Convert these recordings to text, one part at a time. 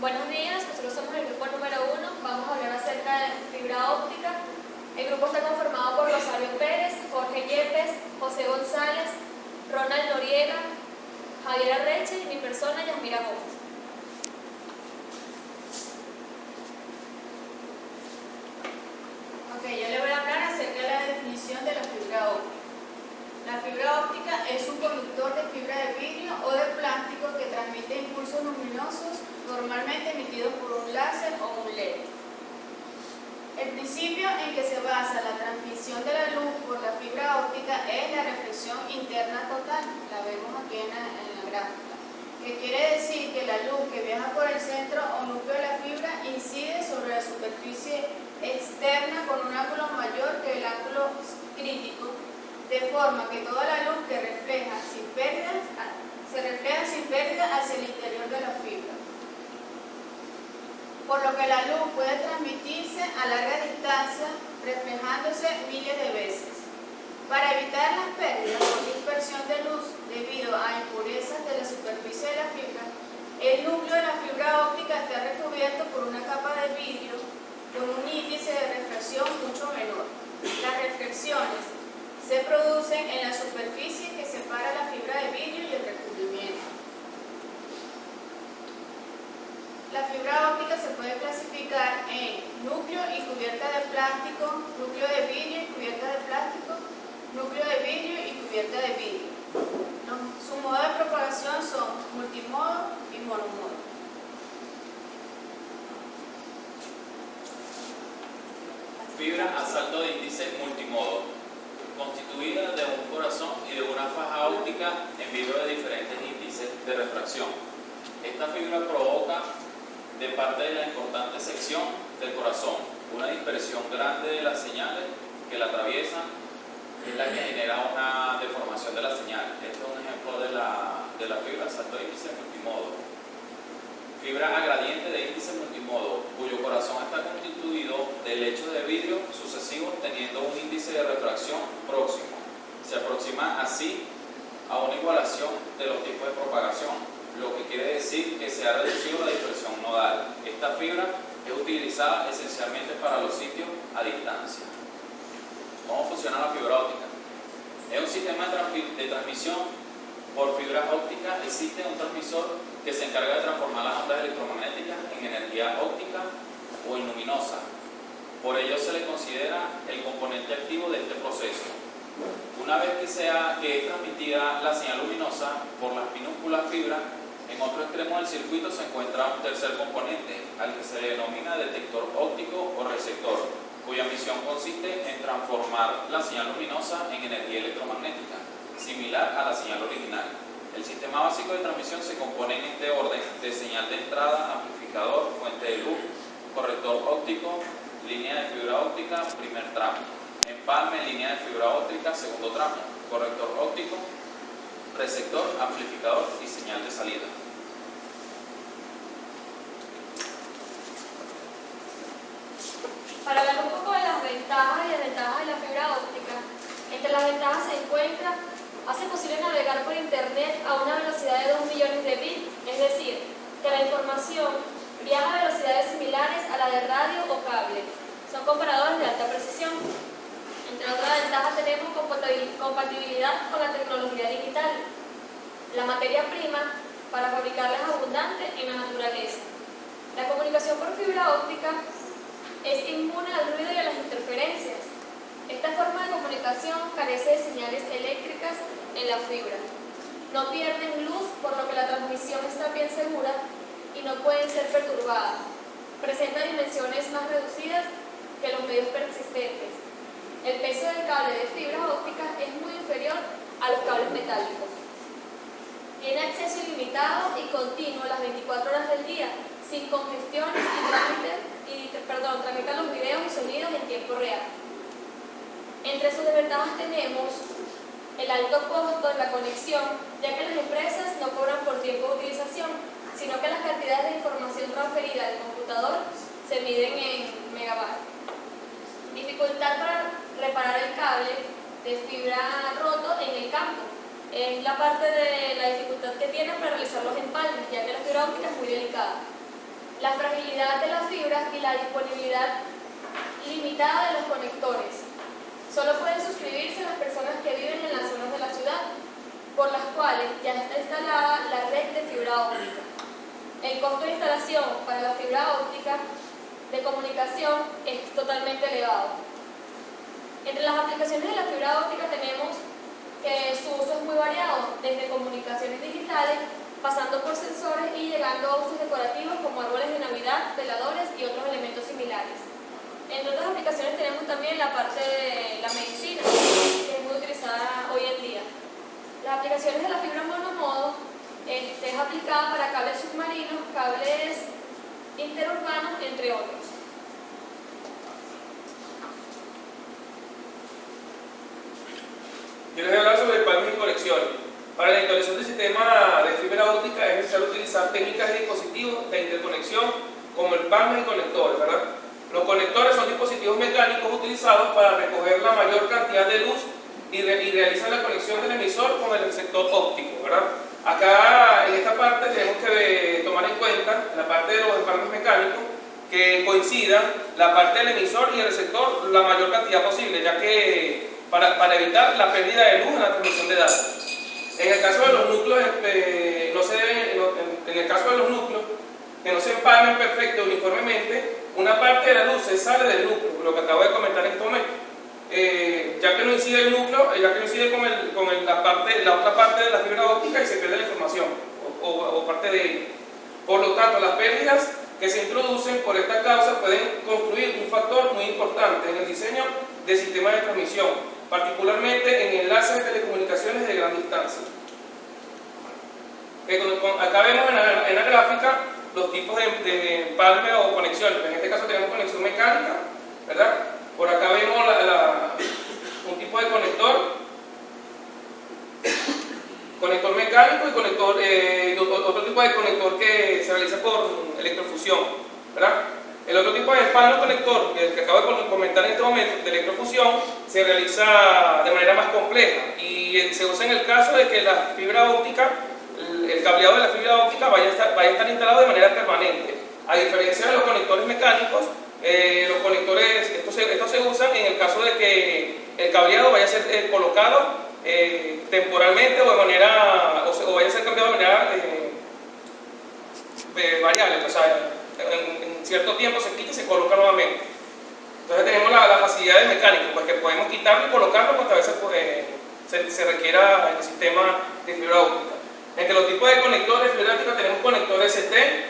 Buenos días, nosotros somos el grupo número 1, vamos a hablar acerca de fibra óptica. El grupo está conformado por Rosario Pérez, Jorge Yepes, José González, Ronald Noriega, Javier Arreche y mi persona, Yasmira Gómez. Ok, yo le voy a hablar acerca de la definición de la fibra óptica. La fibra óptica es un conductor de fibra de vidrio o de plástico que transmite impulsos luminosos normalmente emitidos por un láser o un LED. El principio en que se basa la transmisión de la luz por la fibra óptica es la reflexión interna total, la vemos aquí en la gráfica, que quiere decir que la luz que viaja por el centro o núcleo de la fibra incide sobre la superficie externa con un ángulo mayor que el ángulo crítico, de forma que toda la luz que refleja sin pérdida hacia el interior de la fibra, por lo que la luz puede transmitirse a larga distancia, reflejándose miles de veces. Para evitar las pérdidas por dispersión de luz debido a impurezas de la superficie de la fibra, el núcleo de la fibra óptica está recubierto por una capa de vidrio con un índice de refracción mucho menor. Las reflexiones se producen en la superficie que separa la fibra de vidrio y el recubrimiento. La fibra óptica se puede clasificar en núcleo y cubierta de plástico, núcleo de vidrio y cubierta de plástico, núcleo de vidrio y cubierta de vidrio. Su modo de propagación son multimodo y monomodo. Fibra a salto de índice multimodo, constituida de un corazón y de una faja óptica en vidrio de diferentes índices de refracción. Esta fibra provoca de parte de la importante sección del corazón una dispersión grande de las señales que la atraviesan, es la que genera una deformación de la señal. Este es un ejemplo de la fibra a salto de índice multimodo. Fibra a gradiente de índice multimodo, cuyo corazón está constituido de lechos de vidrio sucesivos teniendo un índice de refracción próximo. Se aproxima así a una igualación de los tipos de propagación, lo que quiere decir que se ha reducido la dispersión nodal. Esta fibra es utilizada esencialmente para los sitios a distancia. ¿Cómo funciona la fibra óptica? Es un sistema de transmisión por fibra óptica. Existe un transmisor que se encarga de transformar las ondas electromagnéticas en energía óptica o en luminosa. Por ello se le considera el componente activo de este proceso. Una vez que es transmitida la señal luminosa por las minúsculas fibras, en otro extremo del circuito se encuentra un tercer componente, al que se le denomina detector óptico o receptor, cuya misión consiste en transformar la señal luminosa en energía electromagnética, similar a la señal original. El sistema básico de transmisión se compone en este orden de señal de entrada, amplificador, fuente de luz, corrector óptico, línea de fibra óptica, primer tramo, empalme, línea de fibra óptica, segundo tramo, corrector óptico, receptor, amplificador y señal de salida. Para hablar un poco de las ventajas y desventajas de la fibra óptica, entre las ventajas se encuentra: hace posible navegar por internet a una velocidad de 2 millones de bits, es decir, que la información viaja a velocidades similares a la de radio o cable. Son comparadores de alta precisión. Entre otras ventajas tenemos compatibilidad con la tecnología digital. La materia prima para fabricarla es abundante en la naturaleza. La comunicación por fibra óptica es inmune al ruido y a las interferencias. Esta forma de comunicación carece de señales eléctricas en la fibra. No pierden luz, por lo que la transmisión está bien segura y no pueden ser perturbadas. Presenta dimensiones más reducidas que los medios persistentes. El peso del cable de fibra óptica es muy inferior a los cables metálicos. Tiene acceso ilimitado y continuo las 24 horas del día, sin congestiones y tramita los videos y sonidos en tiempo real. Entre sus desventajas tenemos el alto costo de la conexión, ya que las empresas no cobran por tiempo de utilización, sino que las cantidades de información transferida al computador se miden en megabytes. Dificultad para reparar el cable de fibra roto en el campo. Es la parte de la dificultad que tienen para realizar los empalmes, ya que la fibra óptica es muy delicada. la fragilidad de las fibras y la disponibilidad limitada de los conectores. Solo pueden suscribirse las personas que viven en las zonas de la ciudad, por las cuales ya está instalada la red de fibra óptica. El costo de instalación para la fibra óptica de comunicación es totalmente elevado. Entre las aplicaciones de la fibra óptica tenemos que su uso es muy variado, desde comunicaciones digitales, pasando por sensores y llegando a usos decorativos como árboles de Navidad, veladores y otros elementos similares. Entre otras aplicaciones tenemos también la parte de la medicina, que es muy utilizada hoy en día. Las aplicaciones de la fibra monomodo es aplicada para cables submarinos, cables interurbanos, entre otros. Yo les voy a hablar sobre palmas y conexiones. Para la instalación del sistema de fibra óptica es necesario utilizar técnicas de dispositivos de interconexión como el palmas y conectores, ¿verdad? Los conectores son dispositivos mecánicos utilizados para recoger la mayor cantidad de luz y realizar la conexión del emisor con el receptor óptico, ¿verdad? Acá en esta parte tenemos que tomar en cuenta, en la parte de los empalmes mecánicos, que coincidan la parte del emisor y el receptor la mayor cantidad posible, ya que para evitar la pérdida de luz en la transmisión de datos. En el caso de los núcleos, no se deben, en el caso de los núcleos, que no se empalmen perfecto uniformemente, una parte de la luz se sale del núcleo, lo que acabo de comentar en este momento. Ya que no incide el núcleo, ya que no incide con la otra parte de la fibra óptica y se pierde la información, o parte de ella. Por lo tanto, las pérdidas que se introducen por esta causa pueden construir un factor muy importante en el diseño del sistema de transmisión, particularmente en enlaces de telecomunicaciones de gran distancia. Acá vemos en la gráfica los tipos de empalme o conexiones. En este caso tenemos conexión mecánica, ¿verdad? Por acá vemos un tipo de conector mecánico y otro tipo de conector que se realiza por electrofusión, ¿verdad? El otro tipo de empalme o conector, el que acabo de comentar en este momento, de electrofusión, se realiza de manera más compleja y se usa en el caso de que la fibra óptica, el cableado de la fibra óptica vaya a estar instalado de manera permanente. A diferencia de los conectores mecánicos, los conectores, estos se usan en el caso de que el cableado vaya a ser colocado temporalmente o vaya a ser cambiado de manera variable, o sea, en cierto tiempo se quita y se coloca nuevamente. Entonces tenemos la facilidad del mecánico, pues que podemos quitarlo y colocarlo cuantas veces se requiera en el sistema de fibra óptica. Entre los tipos de conectores de fibra óptica tenemos conector ST,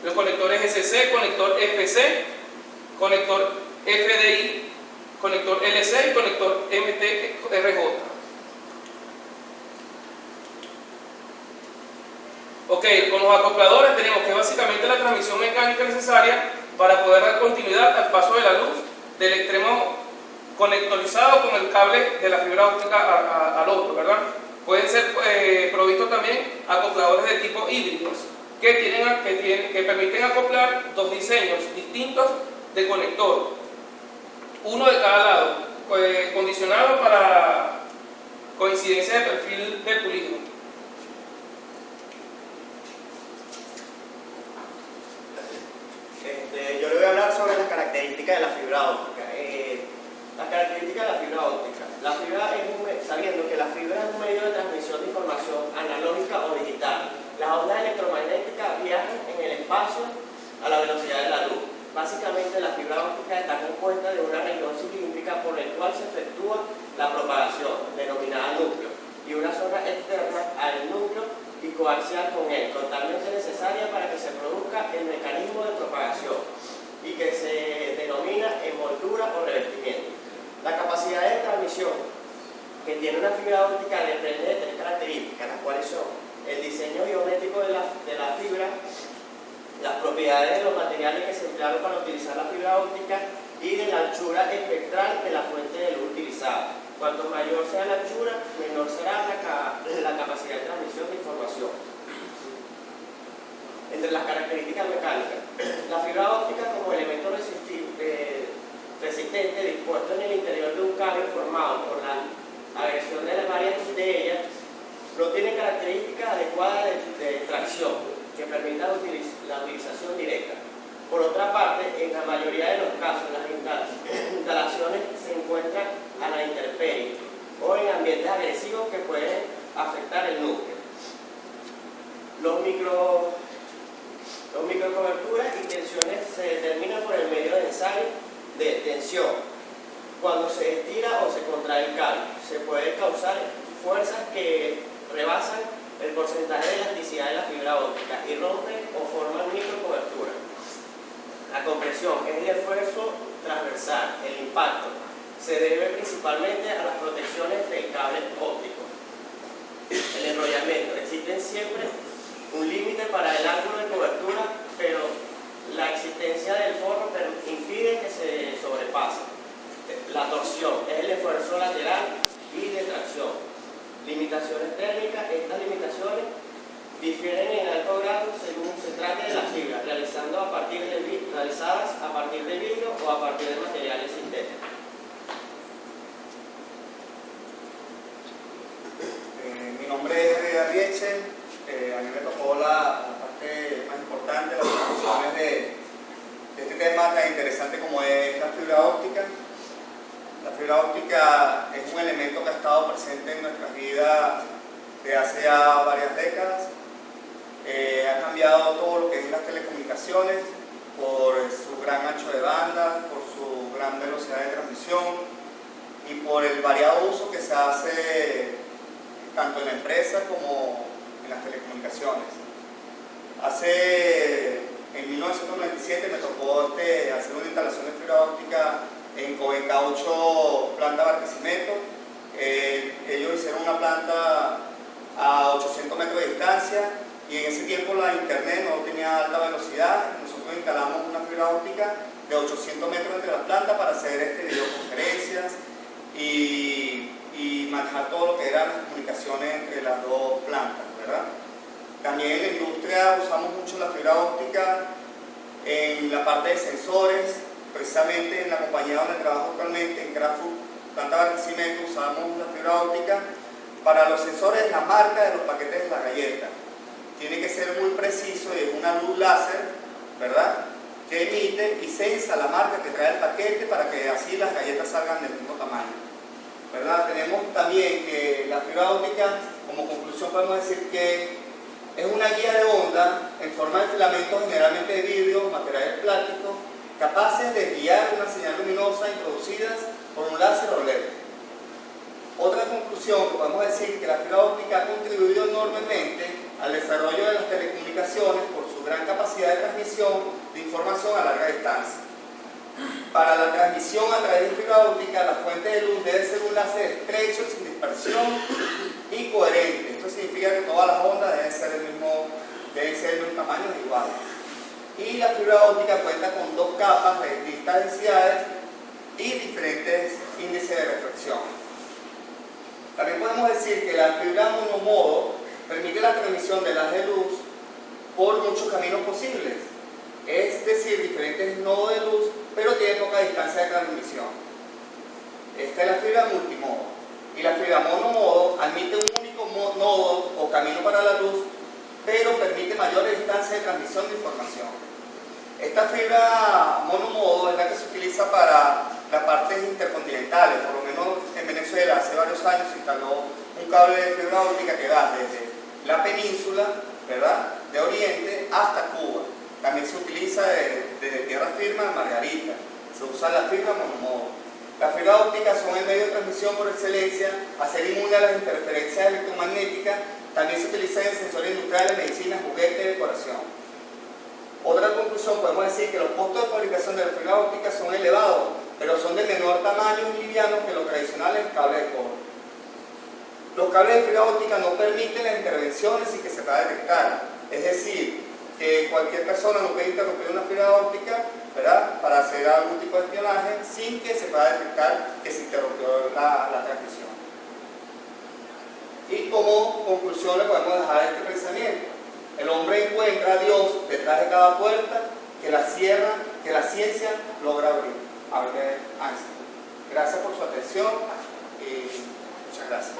los conectores SC, conector FC, conector FDI, conector LC y conector MTRJ. Ok, con los acopladores tenemos que básicamente la transmisión mecánica necesaria para poder dar continuidad al paso de la luz del extremo conectorizado con el cable de la fibra óptica al otro, ¿verdad? Pueden ser provistos también acopladores de tipo híbridos que permiten acoplar dos diseños distintos de conector, uno de cada lado, condicionado para coincidencia de perfil del polígono. Yo le voy a hablar sobre las características de la fibra óptica. Las características de la fibra óptica. La fibra sabiendo que la fibra es un medio de transmisión de información analógica o digital. Las ondas electromagnéticas viajan en el espacio a la velocidad de la luz. Básicamente la fibra óptica está compuesta de una región cilíndrica por el cual se efectúa la propagación, denominada núcleo, y una zona externa al núcleo y coaxial con él, totalmente necesaria para que se produzca el mecanismo de propagación y que se denomina envoltura o revestimiento. La capacidad de transmisión que tiene una fibra óptica depende de tres características, las cuales son el diseño geométrico de la fibra, las propiedades de los materiales que se emplearon para utilizar la fibra óptica y de la anchura espectral de la fuente de luz utilizada. Cuanto mayor sea la anchura, menor será la capacidad de transmisión de información. Entre las características mecánicas, la fibra óptica como elemento resistente dispuesto en el interior de un cable formado por la agresión de varias de ellas, no tiene características adecuadas de tracción que permitan la utilización directa. en la mayoría de los casos las instalaciones se encuentran a la intemperie o en ambientes agresivos que pueden afectar el núcleo. Los microcoberturas y tensiones se determinan por el medio de ensayo de tensión. Cuando se estira o se contrae el cable, se puede causar fuerzas que rebasan el porcentaje de elasticidad de la fibra óptica y rompen o forman microcobertura. La compresión es el esfuerzo transversal. El impacto se debe principalmente a las protecciones del cable óptico. El enrollamiento. Existe siempre un límite para el ángulo de cobertura, pero la existencia del forro impide que se sobrepase. La torsión es el esfuerzo lateral y de tracción. Limitaciones térmicas. Estas limitaciones difieren en alto grado según se trate de la fibra, realizadas a partir de vidrio o a partir de materiales sintéticos. Mi nombre es Javier Arrieche. A mí me tocó la parte más importante, las discusiones de este tema tan interesante como es la fibra óptica. La fibra óptica es un elemento que ha estado presente en nuestras vidas desde hace ya varias décadas. Ha cambiado todo lo que es las telecomunicaciones por su gran ancho de banda, por su gran velocidad de transmisión y por el variado uso que se hace tanto en la empresa como en las telecomunicaciones. En 1997 me tocó hacer una instalación de fibra óptica en Caucho, planta Barquisimeto. Ellos hicieron una planta a 800 metros de distancia y en ese tiempo la internet no tenía alta velocidad. Nosotros instalamos una fibra óptica de 800 metros entre las plantas para hacer videoconferencias y manejar todo lo que eran las comunicaciones entre las dos plantas, ¿verdad? También en la industria usamos mucho la fibra óptica en la parte de sensores. Precisamente en la compañía donde trabajo actualmente, en Kraftwerk, planta Barquisimeto, usamos la fibra óptica para los sensores de la marca de los paquetes de la galleta. Tiene que ser muy preciso y es una luz láser, ¿verdad?, que emite y sensa la marca que trae el paquete para que así las galletas salgan del mismo tamaño, ¿verdad? Tenemos también que la fibra óptica, como conclusión podemos decir que es una guía de onda en forma de filamentos generalmente de vidrio, materiales plásticos, capaces de guiar una señal luminosa introducidas por un láser o LED. Otra conclusión que podemos decir que la fibra óptica ha contribuido enormemente al desarrollo de las telecomunicaciones por su gran capacidad de transmisión de información a larga distancia. Para la transmisión a través de fibra óptica, la fuente de luz debe ser un láser estrecho, sin dispersión y coherente. Esto significa que todas las ondas deben ser del mismo tamaño e iguales. Y la fibra óptica cuenta con dos capas de distintas densidades y diferentes índices de reflexión. También podemos decir que la fibra monomodo permite la transmisión de haz de luz por muchos caminos posibles, es decir, diferentes nodos de luz, pero tiene poca distancia de transmisión. Esta es la fibra multimodo. Y la fibra monomodo admite un único nodo o camino para la luz, pero permite mayores distancias de transmisión de información. Esta fibra monomodo es la que se utiliza para las partes intercontinentales. Por lo menos en Venezuela hace varios años se instaló un cable de fibra óptica que va desde la península, ¿verdad?, de Oriente hasta Cuba. También se utiliza desde tierra firme a Margarita. Se usa la fibra monomodo. Las fibras ópticas son el medio de transmisión por excelencia, a ser inmune a las interferencias electromagnéticas. También se utiliza en sensores industriales, medicinas, juguetes y decoración. Otra conclusión, podemos decir que los costos de fabricación de la fibra óptica son elevados, pero son de menor tamaño y livianos que los tradicionales cables de cobre. Los cables de fibra óptica no permiten las intervenciones sin que se pueda detectar. Es decir, que cualquier persona no puede interrumpir una fibra óptica, ¿verdad?, para hacer algún tipo de espionaje sin que se pueda detectar que se interrumpió la transmisión. Y como conclusión le podemos dejar este pensamiento. El hombre encuentra a Dios detrás de cada puerta que la ciencia logra abrir. Albert Einstein. Gracias por su atención y muchas gracias.